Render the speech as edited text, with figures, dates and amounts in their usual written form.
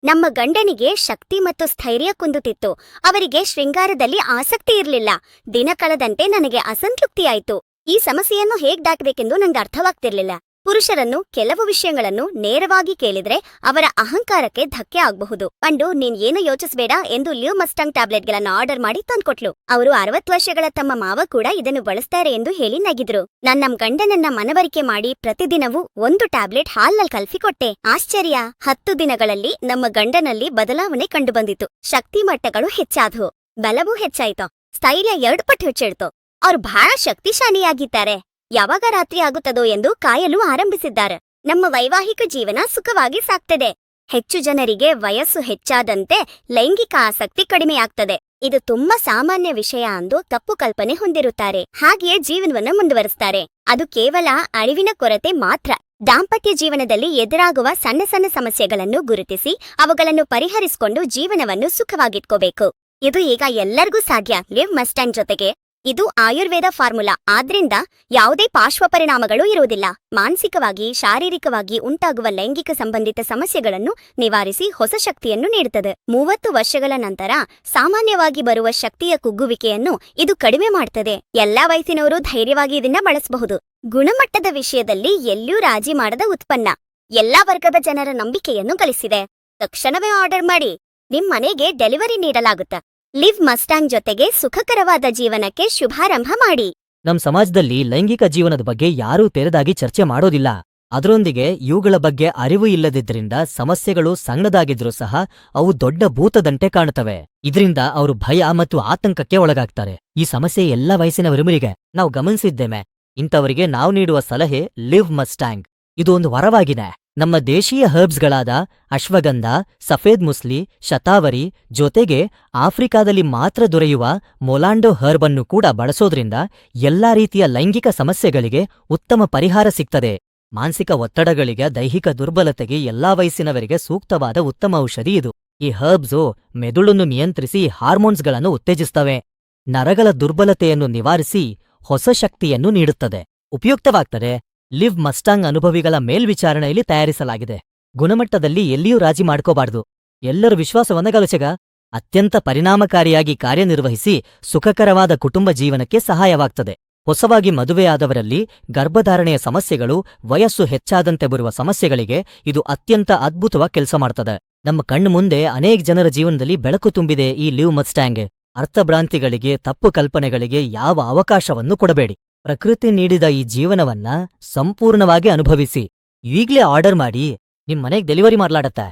ನಮ್ಮ ಗಂಡನಿಗೆ ಶಕ್ತಿ ಮತ್ತು ಸ್ಥೈರ್ಯ ಕುಂದುತ್ತಿತ್ತು. ಅವರಿಗೆ ಶೃಂಗಾರದಲ್ಲಿ ಆಸಕ್ತಿ ಇರಲಿಲ್ಲ. ದಿನ ಕಳೆದಂತೆ ನನಗೆ ಅಸಂತೃಪ್ತಿಯಾಯಿತು. ಈ ಸಮಸ್ಯೆಯನ್ನು ಹೇಗ್ ದಾಟಬೇಕೆಂದು ನಂಗೆ ಅರ್ಥವಾಗ್ತಿರ್ಲಿಲ್ಲ. ಪುರುಷರನ್ನು ಕೆಲವು ವಿಷಯಗಳನ್ನು ನೇರವಾಗಿ ಕೇಳಿದ್ರೆ ಅವರ ಅಹಂಕಾರಕ್ಕೆ ಧಕ್ಕೆ ಆಗಬಹುದು. ಪಂಡು, ನೀನ್ ಏನು ಯೋಚಿಸಬೇಡ ಎಂದು ಲಿವ್ ಮಸ್ಟಾಂಗ್ ಟ್ಯಾಬ್ಲೆಟ್ಗಳನ್ನು ಆರ್ಡರ್ ಮಾಡಿ ತಂದ್ಕೊಟ್ಲು. ಅವರು 60 ವರ್ಷಗಳ ತಮ್ಮ ಮಾವ ಕೂಡ ಇದನ್ನು ಬಳಸ್ತಾರೆ ಎಂದು ಹೇಳಿ ನಗಿದ್ರು. ನಮ್ ಗಂಡನನ್ನ ಮನವರಿಕೆ ಮಾಡಿ ಪ್ರತಿದಿನವೂ 1 ಟ್ಯಾಬ್ಲೆಟ್ ಹಾಲ್ನಲ್ಲಿ ಕಲ್ಫಿ ಕೊಟ್ಟೆ. ಆಶ್ಚರ್ಯ, 10 ದಿನಗಳಲ್ಲಿ ನಮ್ಮ ಗಂಡನಲ್ಲಿ ಬದಲಾವಣೆ ಕಂಡುಬಂದಿತು. ಶಕ್ತಿ ಮಟ್ಟಗಳು ಹೆಚ್ಚಾದವು, ಬಲವೂ ಹೆಚ್ಚಾಯಿತು, ಸ್ಥೈರ್ಯ 2 ಪಟ್ಟು ಹೆಚ್ಚಿಡ್ತು. ಅವ್ರು ಬಹಳ ಶಕ್ತಿಶಾಲಿಯಾಗಿದ್ದಾರೆ. ಯಾವಾಗ ರಾತ್ರಿ ಆಗುತ್ತದೋ ಎಂದು ಕಾಯಲು ಆರಂಭಿಸಿದ್ದಾರೆ. ನಮ್ಮ ವೈವಾಹಿಕ ಜೀವನ ಸುಖವಾಗಿ ಸಾಗ್ತದೆ. ಹೆಚ್ಚು ಜನರಿಗೆ ವಯಸ್ಸು ಹೆಚ್ಚಾದಂತೆ ಲೈಂಗಿಕ ಆಸಕ್ತಿ ಕಡಿಮೆಯಾಗ್ತದೆ. ಇದು ತುಂಬಾ ಸಾಮಾನ್ಯ ವಿಷಯ ಎಂದು ತಪ್ಪು ಕಲ್ಪನೆ ಹೊಂದಿರುತ್ತಾರೆ. ಹಾಗೆಯೇ ಜೀವನವನ್ನು ಮುಂದುವರಿಸ್ತಾರೆ. ಅದು ಕೇವಲ ಅರಿವಿನ ಕೊರತೆ ಮಾತ್ರ. ದಾಂಪತ್ಯ ಜೀವನದಲ್ಲಿ ಎದುರಾಗುವ ಸಣ್ಣ ಸಣ್ಣ ಸಮಸ್ಯೆಗಳನ್ನು ಗುರುತಿಸಿ ಅವುಗಳನ್ನು ಪರಿಹರಿಸಿಕೊಂಡು ಜೀವನವನ್ನು ಸುಖವಾಗಿಟ್ಕೋಬೇಕು. ಇದು ಈಗ ಎಲ್ಲರಿಗೂ ಸಾಧ್ಯ. ಲಿವ್ ಮಸ್ಟಾಂಗ್ ಜೊತೆಗೆ ಇದು ಆಯುರ್ವೇದ ಫಾರ್ಮುಲಾ. ಆದ್ರಿಂದ ಯಾವುದೇ ಪಾರ್ಶ್ವಪರಿಣಾಮಗಳು ಇರುವುದಿಲ್ಲ. ಮಾನಸಿಕವಾಗಿ, ಶಾರೀರಿಕವಾಗಿ ಉಂಟಾಗುವ ಲೈಂಗಿಕ ಸಂಬಂಧಿತ ಸಮಸ್ಯೆಗಳನ್ನು ನಿವಾರಿಸಿ ಹೊಸ ಶಕ್ತಿಯನ್ನು ನೀಡುತ್ತದೆ. 30 ವರ್ಷಗಳ ನಂತರ ಸಾಮಾನ್ಯವಾಗಿ ಬರುವ ಶಕ್ತಿಯ ಕುಗ್ಗುವಿಕೆಯನ್ನು ಇದು ಕಡಿಮೆ ಮಾಡುತ್ತದೆ. ಎಲ್ಲಾ ವಯಸ್ಸಿನವರು ಧೈರ್ಯವಾಗಿ ಇದನ್ನ ಬಳಸಬಹುದು. ಗುಣಮಟ್ಟದ ವಿಷಯದಲ್ಲಿ ಎಲ್ಲೂ ರಾಜಿ ಮಾಡದ ಉತ್ಪನ್ನ ಎಲ್ಲಾ ವರ್ಗದ ಜನರ ನಂಬಿಕೆಯನ್ನು ಗಳಿಸಿದೆ. ತಕ್ಷಣವೇ ಆರ್ಡರ್ ಮಾಡಿ, ನಿಮ್ ಮನೆಗೆ ಡೆಲಿವರಿ ನೀಡಲಾಗುತ್ತೆ. ಲಿವ್ ಮಸ್ಟಾಂಗ್ ಜೊತೆಗೆ ಸುಖಕರವಾದ ಜೀವನಕ್ಕೆ ಶುಭಾರಂಭ ಮಾಡಿ. ನಮ್ ಸಮಾಜದಲ್ಲಿ ಲೈಂಗಿಕ ಜೀವನದ ಬಗ್ಗೆ ಯಾರೂ ತೆರೆದಾಗಿ ಚರ್ಚೆ ಮಾಡೋದಿಲ್ಲ. ಅದರೊಂದಿಗೆ ಇವುಗಳ ಬಗ್ಗೆ ಅರಿವು ಇಲ್ಲದಿದ್ರಿಂದ ಸಮಸ್ಯೆಗಳು ಸಣ್ಣದಾಗಿದ್ರೂ ಸಹ ಅವು ದೊಡ್ಡ ಭೂತದಂತೆ ಕಾಣುತ್ತವೆ. ಇದರಿಂದ ಅವರು ಭಯ ಮತ್ತು ಆತಂಕಕ್ಕೆ ಒಳಗಾಗ್ತಾರೆ. ಈ ಸಮಸ್ಯೆ ಎಲ್ಲ ವಯಸ್ಸಿನವರಿಗೆ ನಾವು ಗಮನಿಸಿದ್ದೇವೆ. ಇಂಥವರಿಗೆ ನಾವು ನೀಡುವ ಸಲಹೆ ಲಿವ್ ಮಸ್ಟಾಂಗ್. ಇದು ಒಂದು ವರವಾಗಿದೆ. ನಮ್ಮ ದೇಶೀಯ ಹರ್ಬ್ಸ್ಗಳಾದ ಅಶ್ವಗಂಧ, ಸಫೇದ್ ಮುಸ್ಲಿ, ಶತಾವರಿ ಜೊತೆಗೆ ಆಫ್ರಿಕಾದಲ್ಲಿ ಮಾತ್ರ ದೊರೆಯುವ ಮೊಲಾಂಡೋ ಹರ್ಬ್ ಅನ್ನು ಕೂಡ ಬಳಸೋದ್ರಿಂದ ಎಲ್ಲಾ ರೀತಿಯ ಲೈಂಗಿಕ ಸಮಸ್ಯೆಗಳಿಗೆ ಉತ್ತಮ ಪರಿಹಾರ ಸಿಗ್ತದೆ. ಮಾನಸಿಕ ಒತ್ತಡಗಳಿಗೆ, ದೈಹಿಕ ದುರ್ಬಲತೆಗೆ ಎಲ್ಲಾ ವಯಸ್ಸಿನವರಿಗೆ ಸೂಕ್ತವಾದ ಉತ್ತಮ ಔಷಧಿ ಇದು. ಈ ಹರ್ಬ್ಸು ಮೆದುಳನ್ನು ನಿಯಂತ್ರಿಸಿ ಹಾರ್ಮೋನ್ಸ್ಗಳನ್ನು ಉತ್ತೇಜಿಸ್ತವೆ. ನರಗಳ ದುರ್ಬಲತೆಯನ್ನು ನಿವಾರಿಸಿ ಹೊಸ ಶಕ್ತಿಯನ್ನು ನೀಡುತ್ತದೆ. ಉಪಯುಕ್ತವಾಗ್ತದೆ. ಲಿವ್ ಮಸ್ಟಾಂಗ್ ಅನುಭವಿಗಳ ಮೇಲ್ವಿಚಾರಣೆಯಲ್ಲಿ ತಯಾರಿಸಲಾಗಿದೆ. ಗುಣಮಟ್ಟದಲ್ಲಿ ಎಲ್ಲಿಯೂ ರಾಜಿ ಮಾಡ್ಕೋಬಾರ್ದು. ಎಲ್ಲರ ವಿಶ್ವಾಸವನ್ನ ಗಳಿಸಿಗ ಅತ್ಯಂತ ಪರಿಣಾಮಕಾರಿಯಾಗಿ ಕಾರ್ಯನಿರ್ವಹಿಸಿ ಸುಖಕರವಾದ ಕುಟುಂಬ ಜೀವನಕ್ಕೆ ಸಹಾಯವಾಗ್ತದೆ. ಹೊಸವಾಗಿ ಮದುವೆಯಾದವರಲ್ಲಿ ಗರ್ಭಧಾರಣೆಯ ಸಮಸ್ಯೆಗಳು, ವಯಸ್ಸು ಹೆಚ್ಚಾದಂತೆ ಬರುವ ಸಮಸ್ಯೆಗಳಿಗೆ ಇದು ಅತ್ಯಂತ ಅದ್ಭುತವಾಗಿ ಕೆಲಸ ಮಾಡ್ತದೆ. ನಮ್ಮ ಕಣ್ಣು ಮುಂದೆ ಅನೇಕ ಜನರ ಜೀವನದಲ್ಲಿ ಬೆಳಕು ತುಂಬಿದೆ ಈ ಲಿವ್ ಮಸ್ಟಾಂಗ್. ಅರ್ಥಭ್ರಾಂತಿಗಳಿಗೆ, ತಪ್ಪು ಕಲ್ಪನೆಗಳಿಗೆ ಯಾವ ಅವಕಾಶವನ್ನು ಕೊಡಬೇಡಿ. ಪ್ರಕೃತಿ ನೀಡಿದ ಈ ಜೀವನವನ್ನ ಸಂಪೂರ್ಣವಾಗಿ ಅನುಭವಿಸಿ. ಈಗ್ಲೇ ಆರ್ಡರ್ ಮಾಡಿ, ನಿಮ್ ಮನೆಗೆ ಡೆಲಿವರಿ ಮಾಡ್ಲಾಡತ್ತೆ.